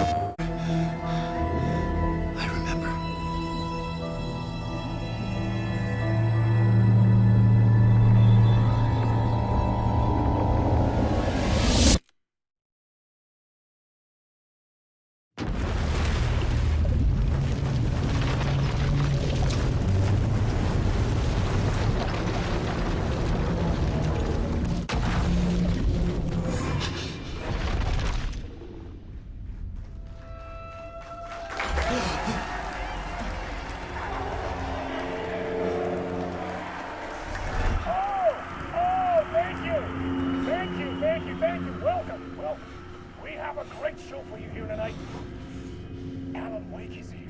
I remember. have a great show for you here tonight. Alan Wake is here.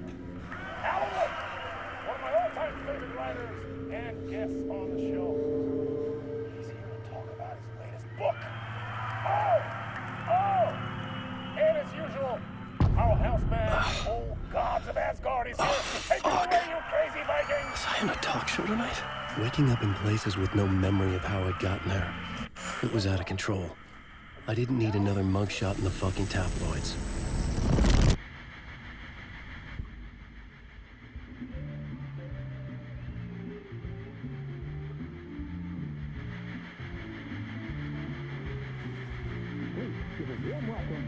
Alan Wake, one of my all-time favorite writers and guests on the show. He's here to talk about his latest book. And as usual, our house band, old gods of Asgard, is here. Take it away, you crazy Vikings! Was I in a talk show tonight? Waking up in places with no memory of how I'd gotten there. It was out of control. I didn't need another mugshot in the fucking tabloids. Please give a warm welcome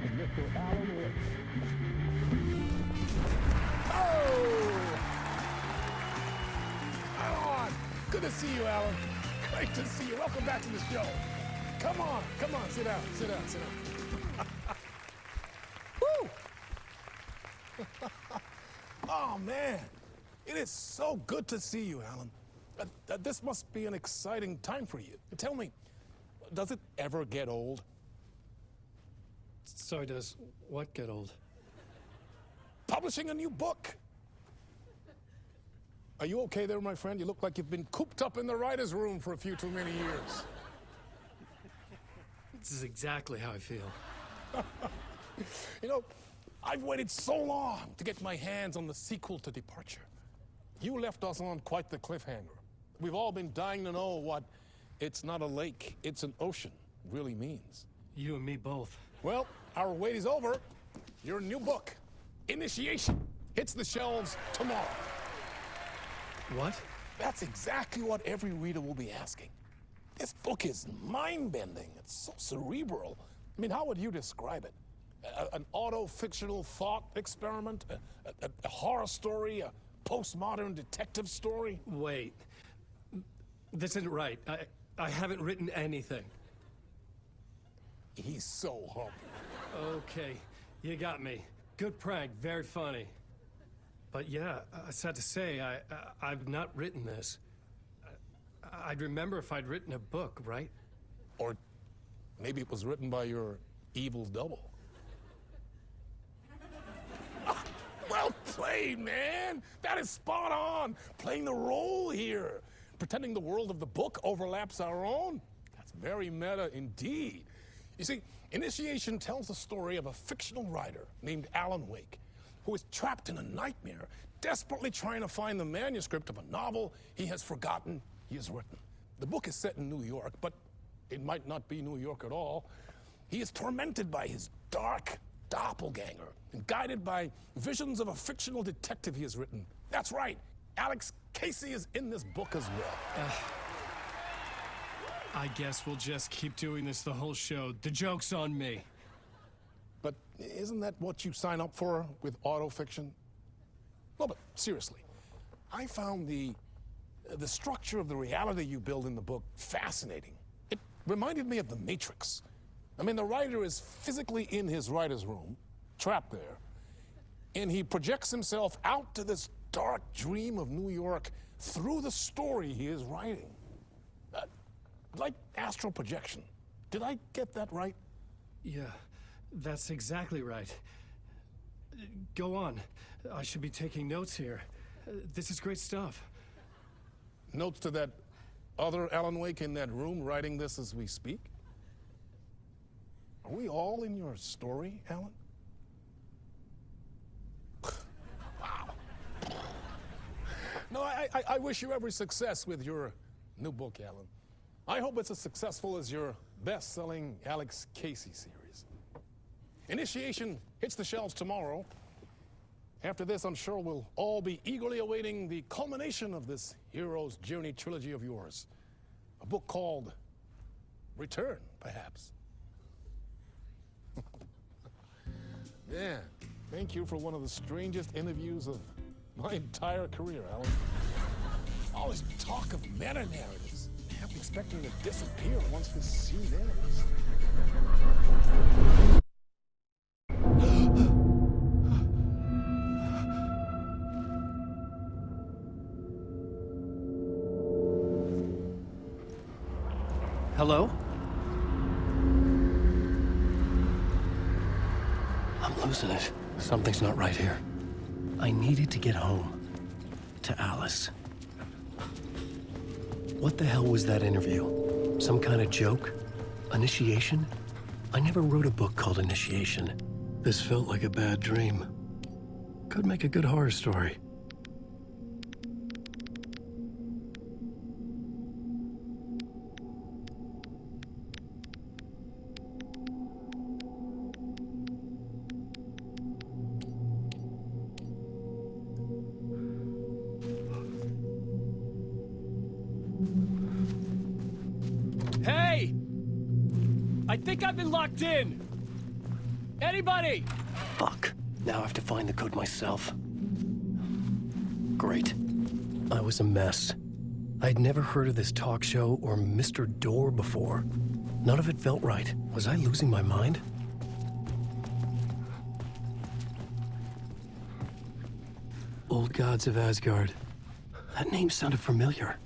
to Mr. Alan Wake. Alan! Good to see you, Alan. Great to see you. Welcome back to the show. Come on, sit down. Woo! Oh, man. It is so good to see you, Alan. This must be an exciting time for you. Tell me, does it ever get old? Sorry, does what get old? Publishing a new book. Are you okay there, my friend? You look like you've been cooped up in the writer's room for a few too many years. This is exactly how I feel. You know, I've waited so long to get my hands on the sequel to Departure. You left us on quite the cliffhanger. We've all been dying to know what "it's not a lake, it's an ocean" really means. You and me both. Well, our wait is over. Your new book, Initiation, hits the shelves tomorrow. What? That's exactly what every reader will be asking. This book is mind-bending. It's so cerebral. I mean, how would you describe it? An auto-fictional thought experiment? A horror story? A postmodern detective story? Wait. This isn't right. I haven't written anything. He's so humble. Okay, you got me. Good prank, very funny. But yeah, sad to say, I've not written this. I'd remember if I'd written a book, right? Or maybe it was written by your evil double. Well played, man! That is spot on! Playing the role here. Pretending the world of the book overlaps our own. That's very meta indeed. You see, Initiation tells the story of a fictional writer named Alan Wake, who is trapped in a nightmare, desperately trying to find the manuscript of a novel he has forgotten he has written. The book is set in New York, but it might not be New York at all. He is tormented by his dark doppelganger and guided by visions of a fictional detective he has written. That's right, Alex Casey is in this book as well. I guess we'll just keep doing this the whole show. The joke's on me. But isn't that what you sign up for with autofiction? No, but seriously, I found the structure of the reality you build in the book fascinating. It reminded me of The Matrix. I mean, the writer is physically in his writer's room, trapped there, and he projects himself out to this dark dream of New York through the story he is writing. Like astral projection. Did I get that right? Yeah, that's exactly right. Go on. I should be taking notes here. This is great stuff. Notes to that other Alan Wake in that room writing this as we speak? Are we all in your story, Alan? Wow. No, I wish you every success with your new book, Alan. I hope it's as successful as your best-selling Alex Casey series. Initiation hits the shelves tomorrow. After this, I'm sure we'll all be eagerly awaiting the culmination of this hero's journey trilogy of yours. A book called Return, perhaps. Yeah, thank you for one of the strangest interviews of my entire career, Alan. All this talk of meta-narratives. I'm expecting to disappear once this scene ends. Hello? I'm losing it. Something's not right here. I needed to get home. To Alice. What the hell was that interview? Some kind of joke? Initiation? I never wrote a book called Initiation. This felt like a bad dream. Could make a good horror story. Hey! I think I've been locked in! Anybody? Fuck. Now I have to find the code myself. Great. I was a mess. I'd never heard of this talk show or Mr. Door before. None of it felt right. Was I losing my mind? Old Gods of Asgard. That name sounded familiar.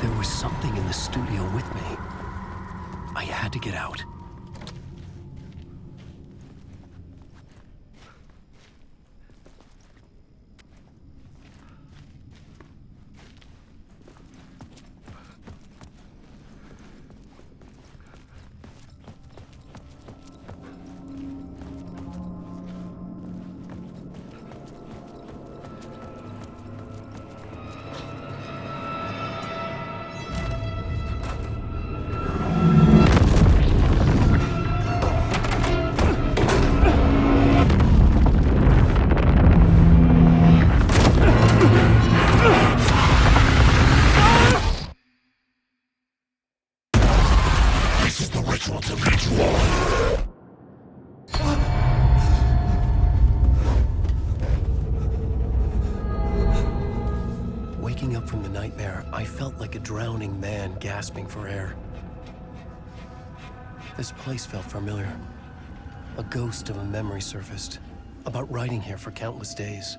There was something in the studio with me. I had to get out. ritual to lead you on. Waking up from the nightmare, I felt like a drowning man gasping for air. This place felt familiar. A ghost of a memory surfaced, about riding here for countless days.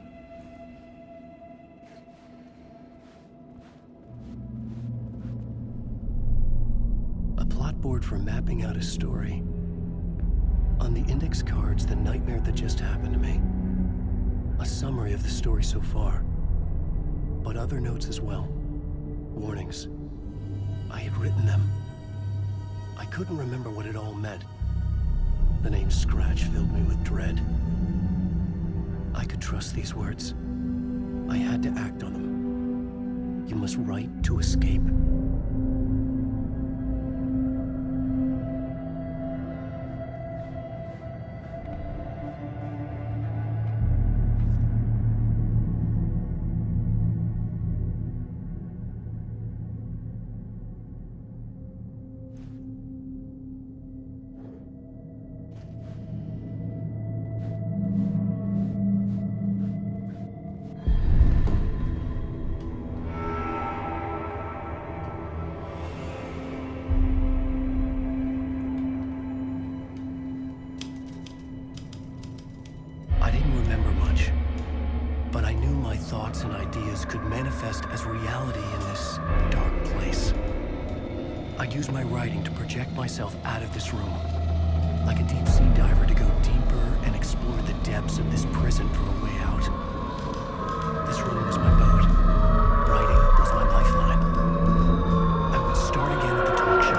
A plot board for mapping out a story. On the index cards, the nightmare that just happened to me. A summary of the story so far. But other notes as well. Warnings. I had written them. I couldn't remember what it all meant. The name Scratch filled me with dread. I could trust these words. I had to act on them. You must write to escape. I didn't remember much, but I knew my thoughts and ideas could manifest as reality in this dark place. I'd use my writing to project myself out of this room, like a deep-sea diver to go deeper and explore the depths of this prison for a way out. This room was my boat. Writing was my lifeline. I would start again at the talk show.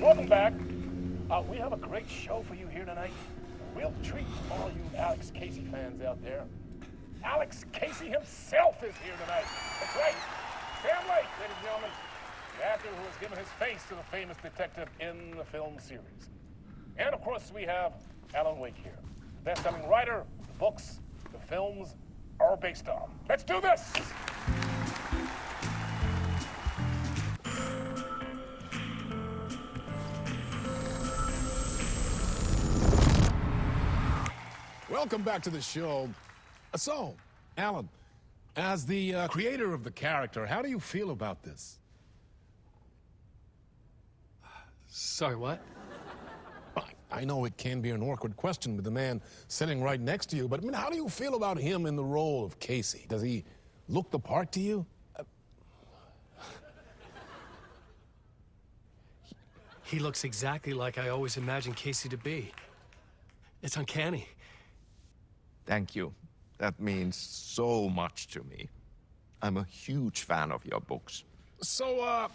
Welcome back. We have a great show for you here tonight. A real treat for all you Alex Casey fans out there. Alex Casey himself is here tonight. That's right. Sam Lake, ladies and gentlemen. The actor who has given his face to the famous detective in the film series. And of course, we have Alan Wake here. Best-selling writer, the books, the films are based on. Let's do this! Welcome back to the show. So, Alan, as the creator of the character, how do you feel about this? Sorry, what? I know it can be an awkward question with the man sitting right next to you, but I mean, how do you feel about him in the role of Casey? Does he look the part to you? He looks exactly like I always imagined Casey to be. It's uncanny. Thank you. That means so much to me. I'm a huge fan of your books. So,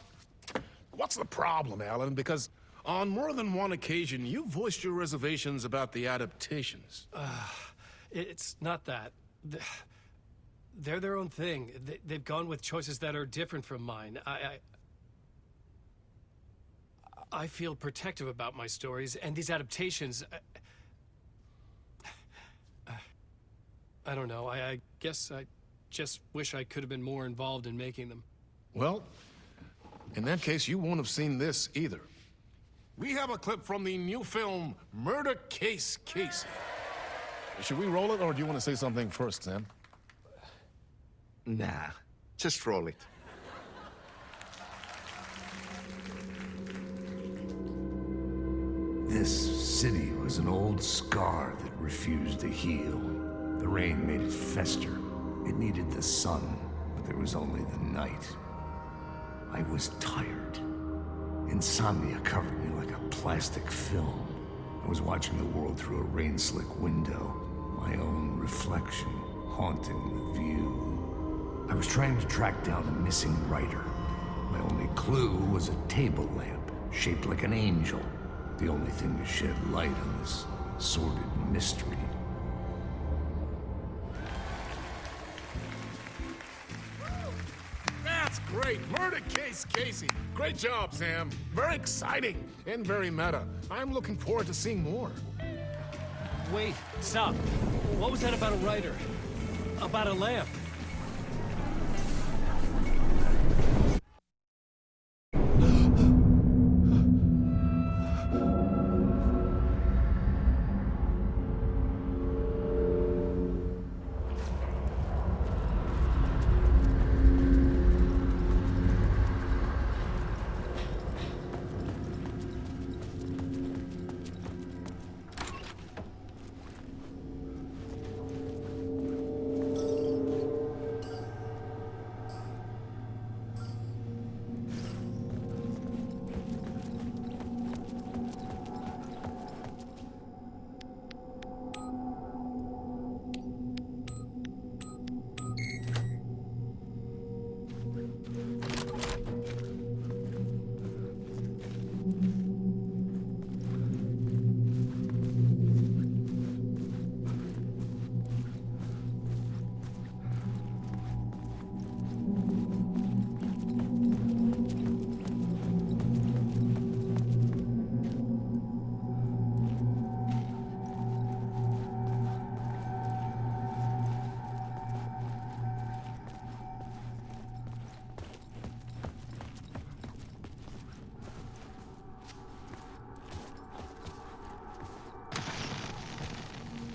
what's the problem, Alan? Because on more than one occasion, you voiced your reservations about the adaptations. It's not that. They're their own thing. They've gone with choices that are different from mine. I feel protective about my stories, and these adaptations... I don't know. I guess I just wish I could have been more involved in making them. Well, in that case, you won't have seen this either. We have a clip from the new film, Murder Case Casey. Should we roll it, or do you want to say something first, Sam? Nah, just roll it. This city was an old scar that refused to heal. The rain made it fester. It needed the sun, but there was only the night. I was tired. Insomnia covered me like a plastic film. I was watching the world through a rain-slick window, my own reflection haunting the view. I was trying to track down a missing writer. My only clue was a table lamp, shaped like an angel, the only thing to shed light on this sordid mystery. Murder case, Casey. Great job, Sam. Very exciting and very meta. I'm looking forward to seeing more. Wait, stop. What was that about a writer? About a lamp?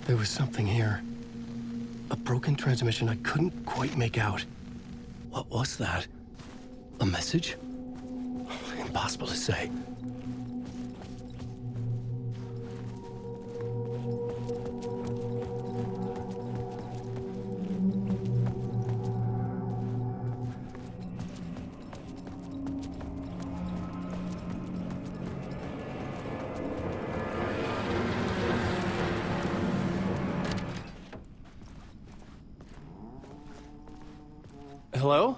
There was something here. A broken transmission I couldn't quite make out. What was that? A message? Impossible to say. Hello?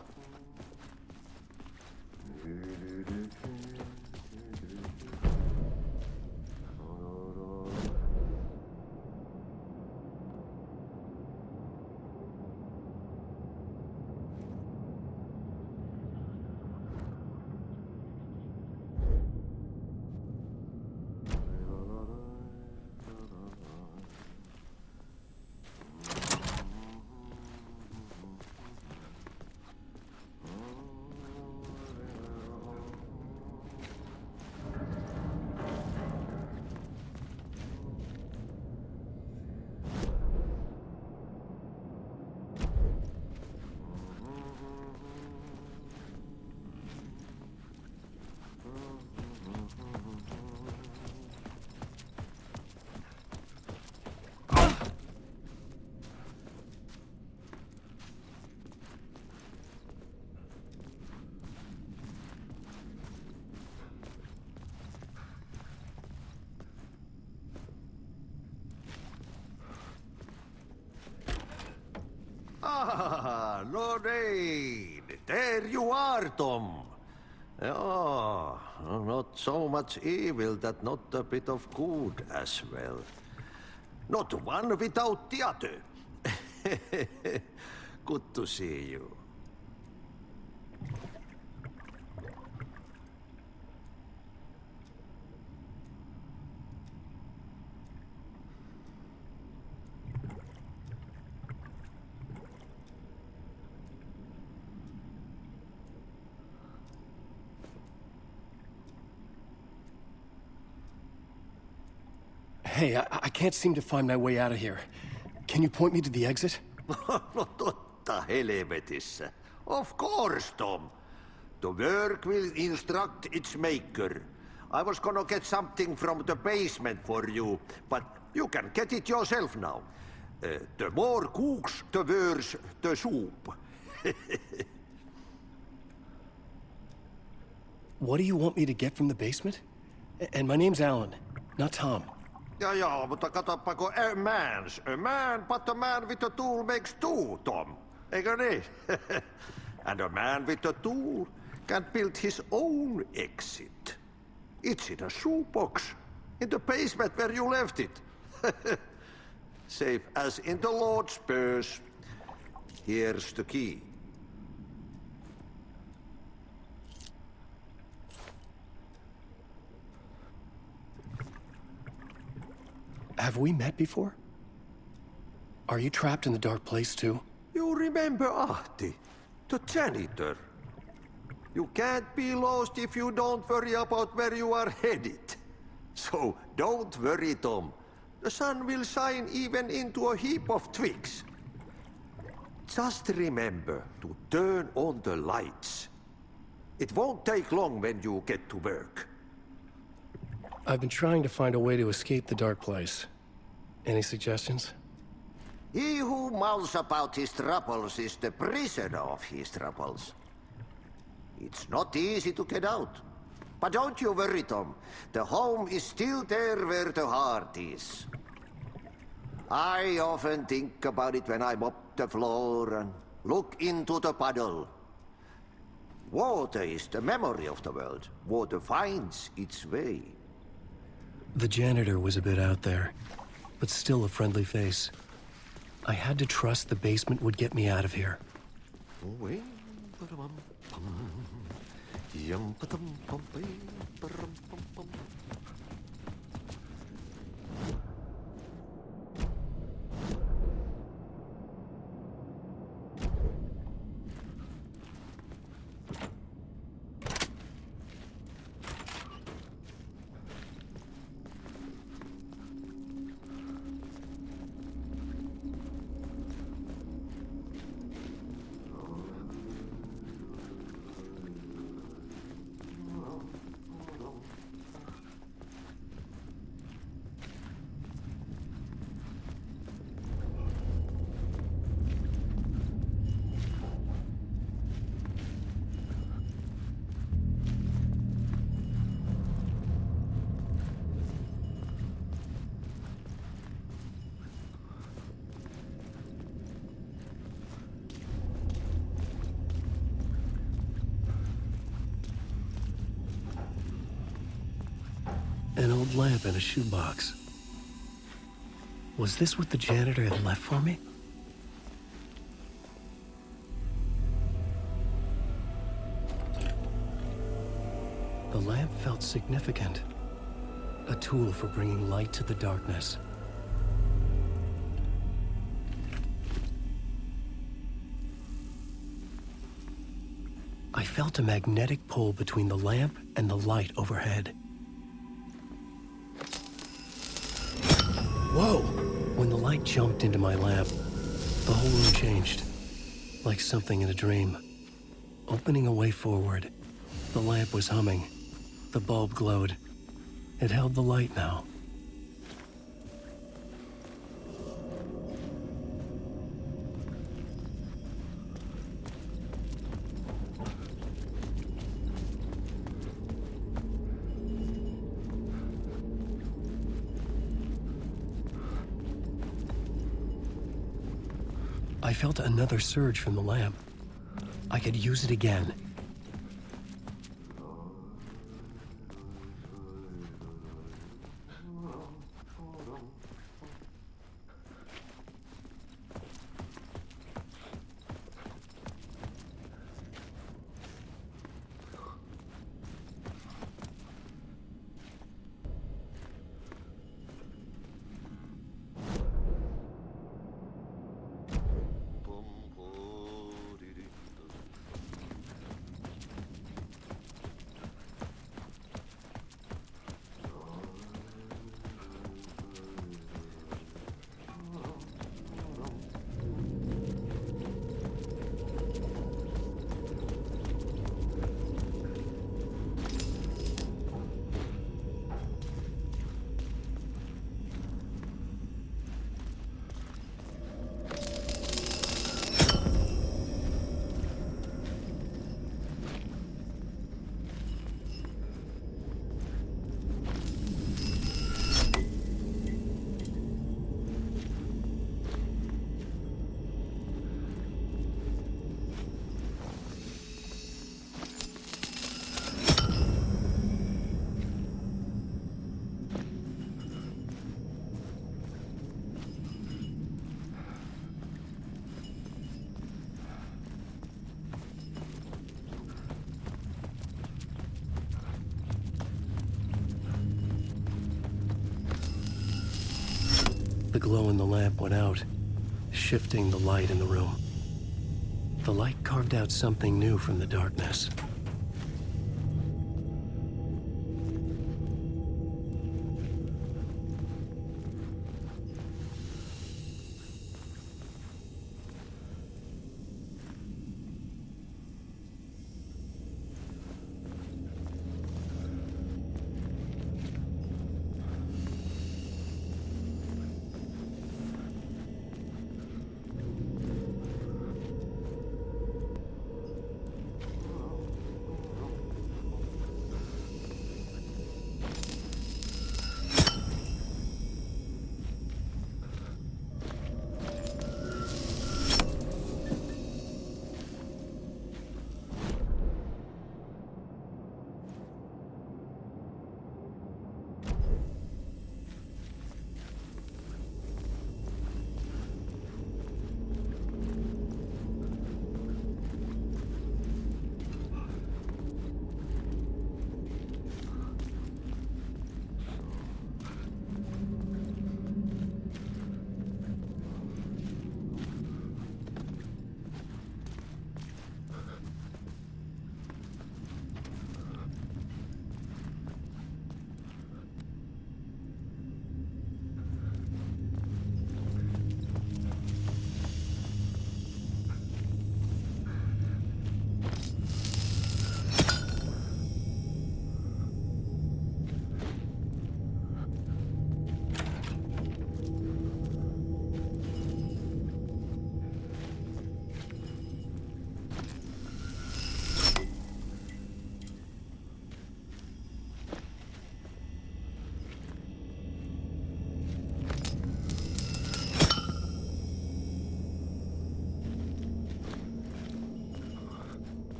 Ah, Lorraine! There you are, Tom. Oh, not so much evil that not a bit of good as well. Not one without the other. Good to see you. Hey, I can't seem to find my way out of here. Can you point me to the exit? No totta helvetissä. Of course, Tom. The work will instruct its maker. I was gonna get something from the basement for you, but you can get it yourself now. The more cooks, the worse the soup. What do you want me to get from the basement? And my name's Alan, not Tom. Ja, mutta katoppa, a man, but a man with a tool makes two, Tom. Eikö niin? And a man with a tool can build his own exit. It's in a shoebox, in the basement where you left it. Safe as in the Lord's purse. Here's the key. Have we met before? Are you trapped in the dark place too? You remember Ahti, the janitor. You can't be lost if you don't worry about where you are headed. So don't worry, Tom. The sun will shine even into a heap of twigs. Just remember to turn on the lights. It won't take long when you get to work. I've been trying to find a way to escape the dark place. Any suggestions? He who mouths about his troubles is the prisoner of his troubles. It's not easy to get out. But don't you worry, Tom. The home is still there where the heart is. I often think about it when I mop the floor and look into the puddle. Water is the memory of the world. Water finds its way. The janitor was a bit out there, but still a friendly face. I had to trust the basement would get me out of here. An old lamp in a shoebox. Was this what the janitor had left for me? The lamp felt significant. A tool for bringing light to the darkness. I felt a magnetic pull between the lamp and the light overhead. Whoa! When the light jumped into my lamp, the whole room changed. Like something in a dream. Opening a way forward, the lamp was humming. The bulb glowed. It held the light now. I felt another surge from the lamp. I could use it again. The glow in the lamp went out, shifting the light in the room. The light carved out something new from the darkness.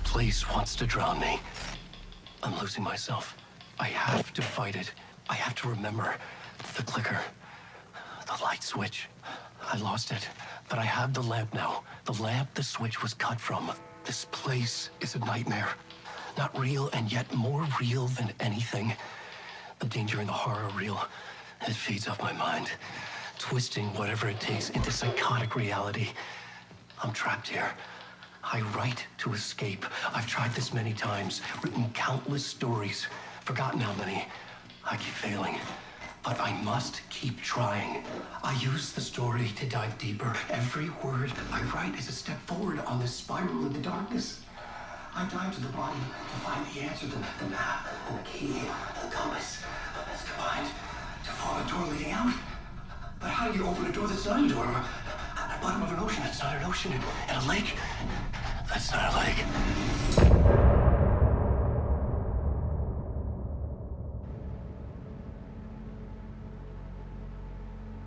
Place wants to drown me. I'm losing myself. I have to fight it. I have to remember. The clicker. The light switch. I lost it. But I have the lamp now. The lamp the switch was cut from. This place is a nightmare. Not real, and yet more real than anything. The danger and the horror are real. It feeds off my mind. Twisting whatever it takes into psychotic reality. I'm trapped here. I write to escape. I've tried this many times, written countless stories, forgotten how many. I keep failing, but I must keep trying. I use the story to dive deeper. Every word I write is a step forward on this spiral in the darkness. I dive to the bottom to find the answer, the map, and the key, and the compass. It's combined to form a door leading out. But how do you open a door that's not a door? At the bottom of an ocean that's not an ocean, and a lake that's not a lake.